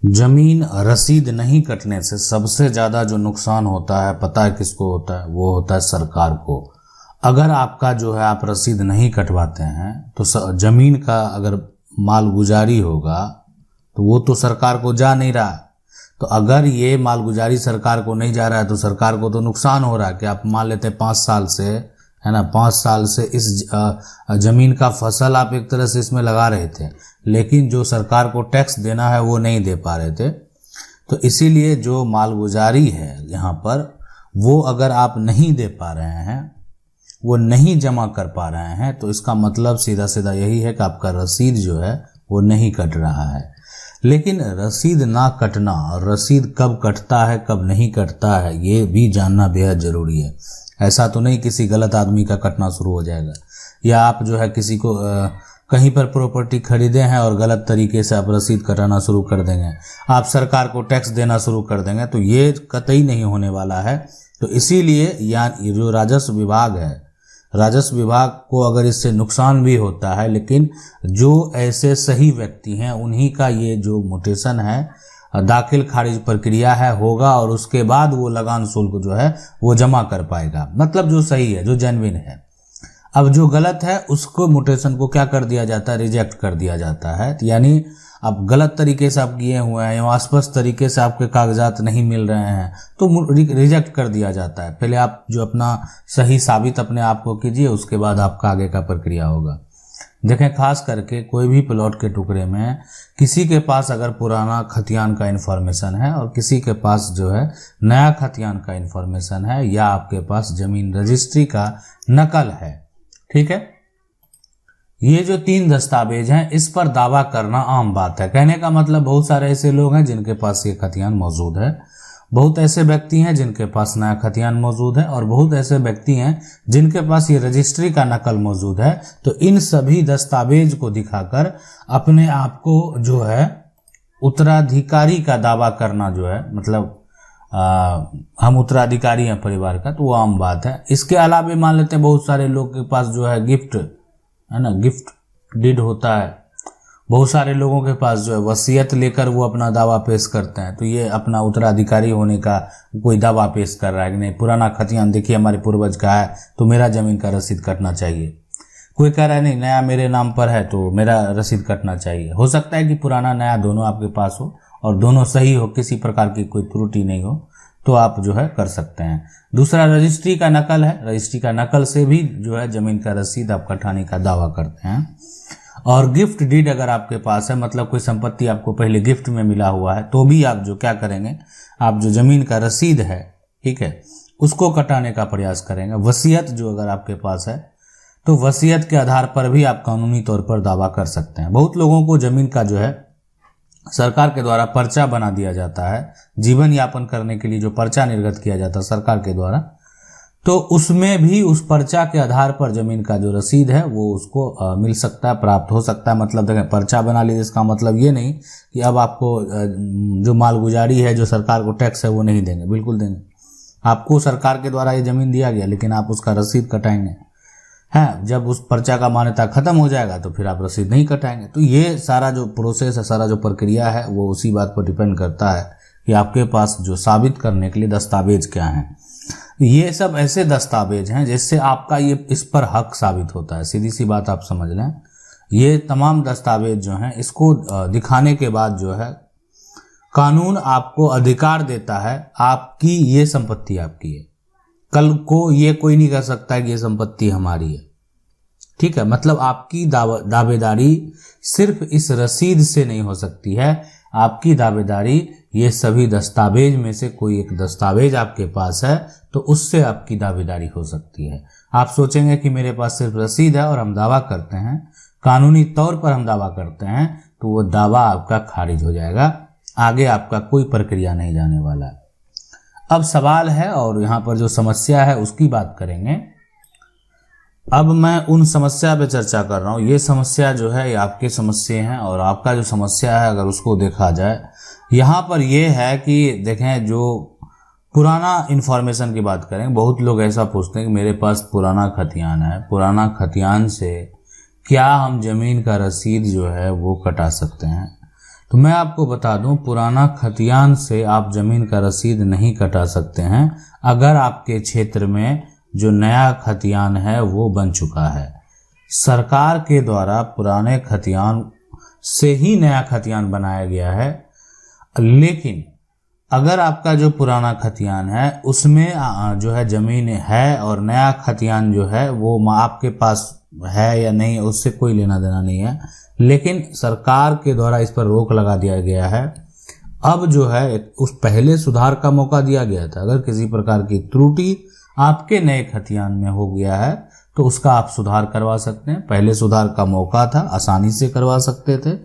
जमीन रसीद नहीं कटने से सबसे ज़्यादा जो नुकसान होता है पता है किसको होता है? वो होता है सरकार को। अगर आपका जो है आप रसीद नहीं कटवाते हैं तो जमीन का अगर मालगुजारी होगा तो वो तो सरकार को जा नहीं रहा। तो अगर ये मालगुजारी सरकार को नहीं जा रहा है तो सरकार को तो नुकसान हो रहा है कि आप मान लेते हैं 5 साल से, है ना, 5 साल से इस जमीन का फसल आप एक तरह से इसमें लगा रहे थे, लेकिन जो सरकार को टैक्स देना है वो नहीं दे पा रहे थे। तो इसीलिए जो मालगुजारी है यहाँ पर वो अगर आप नहीं दे पा रहे हैं, वो नहीं जमा कर पा रहे हैं, तो इसका मतलब सीधा सीधा यही है कि आपका रसीद जो है वो नहीं कट रहा है। लेकिन रसीद ना कटना और रसीद कब कटता है कब नहीं कटता है ये भी जानना बेहद ज़रूरी है। ऐसा तो नहीं किसी गलत आदमी का कटना शुरू हो जाएगा, या आप जो है किसी को कहीं पर प्रॉपर्टी खरीदे हैं और गलत तरीके से आप रसीद कटाना शुरू कर देंगे, आप सरकार को टैक्स देना शुरू कर देंगे, तो ये कतई नहीं होने वाला है। तो इसीलिए यहाँ जो राजस्व विभाग है, राजस्व विभाग को अगर इससे नुकसान भी होता है, लेकिन जो ऐसे सही व्यक्ति हैं उन्हीं का ये जो म्यूटेशन है, दाखिल खारिज प्रक्रिया है, होगा और उसके बाद वो लगान शुल्क जो है वो जमा कर पाएगा। मतलब जो सही है, जो जेन्युइन है। अब जो गलत है उसको म्यूटेशन को क्या कर दिया जाता है? रिजेक्ट कर दिया जाता है। यानी अब गलत तरीके से आप किए हुए हैं या अस्पष्ट तरीके से आपके कागजात नहीं मिल रहे हैं तो रिजेक्ट कर दिया जाता है। पहले आप जो अपना सही साबित अपने आप को कीजिए, उसके बाद आपका आगे का प्रक्रिया होगा। देखें, खास करके कोई भी प्लॉट के टुकड़े में किसी के पास अगर पुराना खतियान का इन्फॉर्मेशन है और किसी के पास जो है नया खतियान का इन्फॉर्मेशन है, या आपके पास जमीन रजिस्ट्री का नकल है, ठीक है, ये जो 3 दस्तावेज हैं इस पर दावा करना आम बात है। कहने का मतलब बहुत सारे ऐसे लोग हैं जिनके पास ये खतियान मौजूद है, बहुत ऐसे व्यक्ति हैं जिनके पास नया खतियान मौजूद है, और बहुत ऐसे व्यक्ति हैं जिनके पास ये रजिस्ट्री का नकल मौजूद है। तो इन सभी दस्तावेज को दिखाकर अपने आप को जो है उत्तराधिकारी का दावा करना जो है, मतलब हम उत्तराधिकारी हैं परिवार का, तो वो आम बात है। इसके अलावा मान लेते हैं बहुत सारे लोग के पास जो है गिफ्ट, है ना, गिफ्ट डीड होता है। बहुत सारे लोगों के पास जो है वसीयत लेकर वो अपना दावा पेश करते हैं। तो ये अपना उत्तराधिकारी होने का कोई दावा पेश कर रहा है कि नहीं, पुराना खतियान देखिए हमारे पूर्वज का है तो मेरा जमीन का रसीद कटना चाहिए। कोई कह रहा है नहीं, नया मेरे नाम पर है तो मेरा रसीद कटना चाहिए। हो सकता है कि पुराना नया दोनों आपके पास हो और दोनों सही हो, किसी प्रकार की कोई त्रुटि नहीं हो, तो आप जो है कर सकते हैं। दूसरा रजिस्ट्री का नकल है। रजिस्ट्री का नकल से भी जो है जमीन का रसीद आप कटाने का दावा करते हैं। और गिफ्ट डीड अगर आपके पास है, मतलब कोई संपत्ति आपको पहले गिफ्ट में मिला हुआ है, तो भी आप जो क्या करेंगे, आप जो जमीन का रसीद है, ठीक है, उसको कटाने का प्रयास करेंगे। वसीयत जो अगर आपके पास है तो वसीयत के आधार पर भी आप कानूनी तौर पर दावा कर सकते हैं। बहुत लोगों को जमीन का जो है सरकार के द्वारा पर्चा बना दिया जाता है, जीवन यापन करने के लिए जो पर्चा निर्गत किया जाता है सरकार के द्वारा, तो उसमें भी उस पर्चा के आधार पर जमीन का जो रसीद है वो उसको मिल सकता है, प्राप्त हो सकता है। मतलब देखें, पर्चा बना लीजिए, इसका मतलब ये नहीं कि अब आपको जो मालगुजारी है, जो सरकार को टैक्स है, वो नहीं देंगे, बिल्कुल देंगे। आपको सरकार के द्वारा ये जमीन दिया गया, लेकिन आप उसका रसीद कटाएंगे, हैं। जब उस पर्चा का मान्यता खत्म हो जाएगा तो फिर आप रसीद नहीं कटाएंगे। तो ये सारा जो प्रोसेस है, सारा जो प्रक्रिया है, वो उसी बात पर डिपेंड करता है कि आपके पास जो साबित करने के लिए दस्तावेज क्या हैं। ये सब ऐसे दस्तावेज हैं जिससे आपका ये इस पर हक साबित होता है। सीधी सी बात आप समझ लें, ये तमाम दस्तावेज जो हैं इसको दिखाने के बाद जो है कानून आपको अधिकार देता है, आपकी ये संपत्ति आपकी है, कल को ये कोई नहीं कह सकता कि ये संपत्ति हमारी है, ठीक है। मतलब आपकी दावेदारी सिर्फ इस रसीद से नहीं हो सकती है, आपकी दावेदारी ये सभी दस्तावेज में से कोई एक दस्तावेज आपके पास है तो उससे आपकी दावेदारी हो सकती है। आप सोचेंगे कि मेरे पास सिर्फ रसीद है और हम दावा करते हैं, कानूनी तौर पर हम दावा करते हैं, तो वो दावा आपका खारिज हो जाएगा, आगे आपका कोई प्रक्रिया नहीं जाने वाला है। अब सवाल है, और यहाँ पर जो समस्या है उसकी बात करेंगे। अब मैं उन समस्या पे चर्चा कर रहा हूँ। ये समस्या जो है ये आपकी समस्या है, और आपका जो समस्या है अगर उसको देखा जाए, यहाँ पर ये है कि देखें, जो पुराना इन्फॉर्मेशन की बात करें, बहुत लोग ऐसा पूछते हैं कि मेरे पास पुराना खतियान है, पुराना खतियान से क्या हम जमीन का रसीद जो है वो कटा सकते हैं। तो मैं आपको बता दूं, पुराना खतियान से आप जमीन का रसीद नहीं कटा सकते हैं अगर आपके क्षेत्र में जो नया खतियान है वो बन चुका है। सरकार के द्वारा पुराने खतियान से ही नया खतियान बनाया गया है, लेकिन अगर आपका जो पुराना खतियान है उसमें जो है जमीन है और नया खतियान जो है वो आपके पास है या नहीं, उससे कोई लेना देना नहीं है, लेकिन सरकार के द्वारा इस पर रोक लगा दिया गया है। अब जो है उस पहले सुधार का मौका दिया गया था, अगर किसी प्रकार की त्रुटि आपके नए खतियान में हो गया है तो उसका आप सुधार करवा सकते हैं। पहले सुधार का मौका था, आसानी से करवा सकते थे।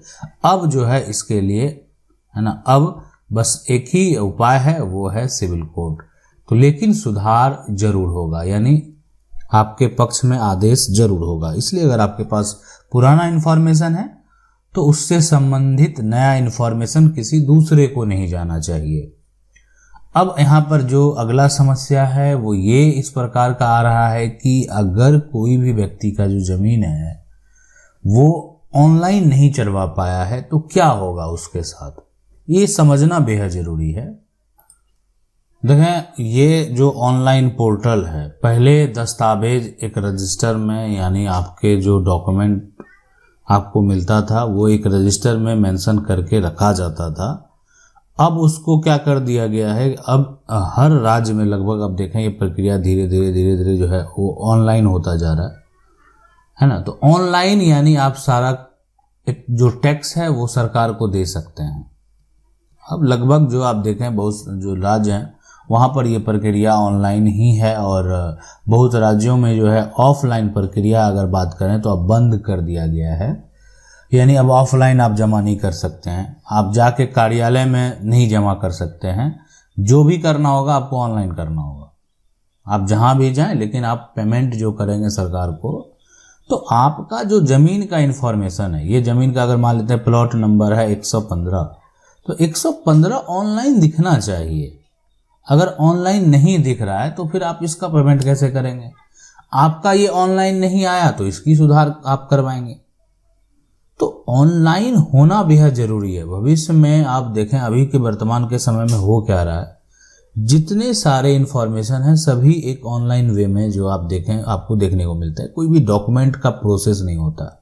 अब जो है इसके लिए है ना, अब बस एक ही उपाय है, वो है सिविल कोर्ट। तो लेकिन सुधार जरूर होगा, यानी आपके पक्ष में आदेश जरूर होगा। इसलिए अगर आपके पास पुराना इन्फॉर्मेशन है तो उससे संबंधित नया इन्फॉर्मेशन किसी दूसरे को नहीं जाना चाहिए। अब यहाँ पर जो अगला समस्या है वो ये इस प्रकार का आ रहा है कि अगर कोई भी व्यक्ति का जो जमीन है वो ऑनलाइन नहीं चढ़वा पाया है तो क्या होगा उसके साथ, ये समझना बेहद जरूरी है। देखें, ये जो ऑनलाइन पोर्टल है, पहले दस्तावेज एक रजिस्टर में, यानी आपके जो डॉक्यूमेंट आपको मिलता था वो एक रजिस्टर में मेंशन करके रखा जाता था। अब उसको क्या कर दिया गया है, अब हर राज्य में लगभग अब देखें ये प्रक्रिया धीरे धीरे जो है वो ऑनलाइन होता जा रहा है ना। तो ऑनलाइन यानी आप सारा एक जो टैक्स है वो सरकार को दे सकते हैं। अब लगभग जो आप देखें बहुत जो राज्य हैं वहाँ पर ये प्रक्रिया ऑनलाइन ही है, और बहुत राज्यों में जो है ऑफलाइन प्रक्रिया अगर बात करें तो अब बंद कर दिया गया है। यानी अब ऑफलाइन आप जमा नहीं कर सकते हैं, आप जाके कार्यालय में नहीं जमा कर सकते हैं। जो भी करना होगा आपको ऑनलाइन करना होगा, आप जहाँ भी जाएं, लेकिन आप पेमेंट जो करेंगे सरकार को, तो आपका जो ज़मीन का इन्फॉर्मेशन है, ये ज़मीन का अगर मान लेते हैं प्लॉट नंबर है 115, तो 115 ऑनलाइन दिखना चाहिए। अगर ऑनलाइन नहीं दिख रहा है तो फिर आप इसका पेमेंट कैसे करेंगे? आपका ये ऑनलाइन नहीं आया तो इसकी सुधार आप करवाएंगे। तो ऑनलाइन होना बेहद जरूरी है। भविष्य में आप देखें अभी के वर्तमान के समय में हो क्या रहा है, जितने सारे इन्फॉर्मेशन हैं सभी एक ऑनलाइन वे में जो आप देखें आपको देखने को मिलता है। कोई भी डॉक्यूमेंट का प्रोसेस नहीं होता।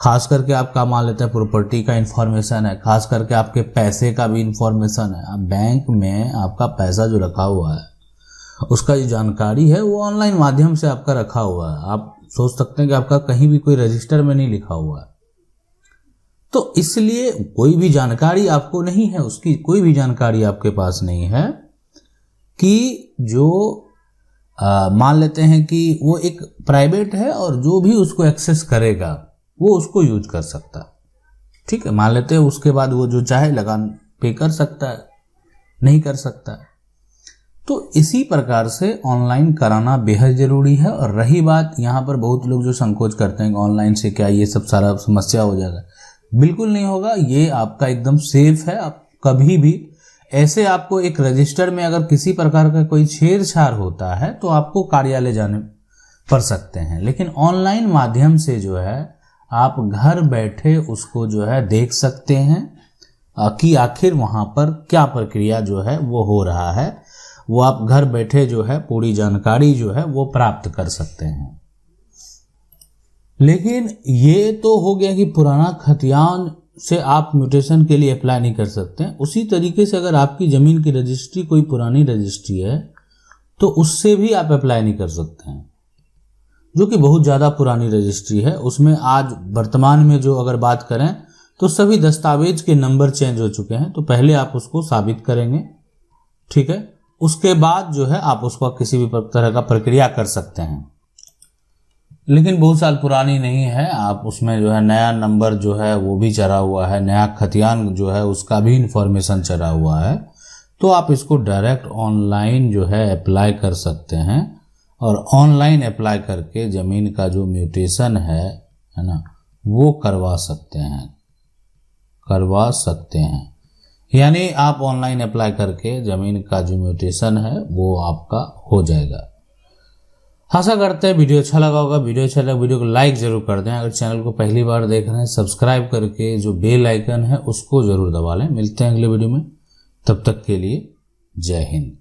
खास करके आपका मान लेते हैं प्रॉपर्टी का इन्फॉर्मेशन है, खास करके आपके पैसे का भी इन्फॉर्मेशन है। आप बैंक में आपका पैसा जो रखा हुआ है उसका जो जानकारी है वो ऑनलाइन माध्यम से आपका रखा हुआ है। आप सोच सकते हैं कि आपका कहीं भी कोई रजिस्टर में नहीं लिखा हुआ है, तो इसलिए कोई भी जानकारी आपको नहीं है, उसकी कोई भी जानकारी आपके पास नहीं है कि जो मान लेते हैं कि वो एक प्राइवेट है और जो भी उसको एक्सेस करेगा वो उसको यूज कर सकता है। ठीक है, मान लेते हैं उसके बाद वो जो चाहे लगान पे कर सकता है, नहीं कर सकता है। तो इसी प्रकार से ऑनलाइन कराना बेहद जरूरी है। और रही बात यहाँ पर बहुत लोग जो संकोच करते हैं कि ऑनलाइन से क्या ये सब सारा समस्या हो जाएगा, बिल्कुल नहीं होगा। ये आपका एकदम सेफ है। आप कभी भी ऐसे आपको एक रजिस्टर में अगर किसी प्रकार का कोई छेड़छाड़ होता है तो आपको कार्यालय जाने पड़ सकते हैं, लेकिन ऑनलाइन माध्यम से जो है आप घर बैठे उसको जो है देख सकते हैं कि आखिर वहाँ पर क्या प्रक्रिया जो है वो हो रहा है। वो आप घर बैठे जो है पूरी जानकारी जो है वो प्राप्त कर सकते हैं। लेकिन ये तो हो गया कि पुराना खतियान से आप म्यूटेशन के लिए अप्लाई नहीं कर सकते हैं। उसी तरीके से अगर आपकी ज़मीन की रजिस्ट्री कोई पुरानी रजिस्ट्री है तो उससे भी आप अप्लाई नहीं कर सकते हैं, जो कि बहुत ज़्यादा पुरानी रजिस्ट्री है। उसमें आज वर्तमान में जो अगर बात करें तो सभी दस्तावेज के नंबर चेंज हो चुके हैं। तो पहले आप उसको साबित करेंगे, ठीक है, उसके बाद जो है आप उसको किसी भी तरह का प्रक्रिया कर सकते हैं। लेकिन बहुत साल पुरानी नहीं है, आप उसमें जो है नया नंबर जो है वो भी चढ़ा हुआ है, नया खतियान जो है उसका भी इंफॉर्मेशन चढ़ा हुआ है, तो आप इसको डायरेक्ट ऑनलाइन जो है अप्लाई कर सकते हैं। और ऑनलाइन अप्लाई करके ज़मीन का जो म्यूटेशन है ना, वो करवा सकते हैं। यानी आप ऑनलाइन अप्लाई करके ज़मीन का जो म्यूटेशन है वो आपका हो जाएगा। आशा करते हैं वीडियो अच्छा लगा होगा। वीडियो अच्छा लगा वीडियो को लाइक जरूर कर दें। अगर चैनल को पहली बार देख रहे हैं सब्सक्राइब करके जो बेल आइकन है उसको जरूर दबा लें। मिलते हैं अगले वीडियो में, तब तक के लिए जय हिंद।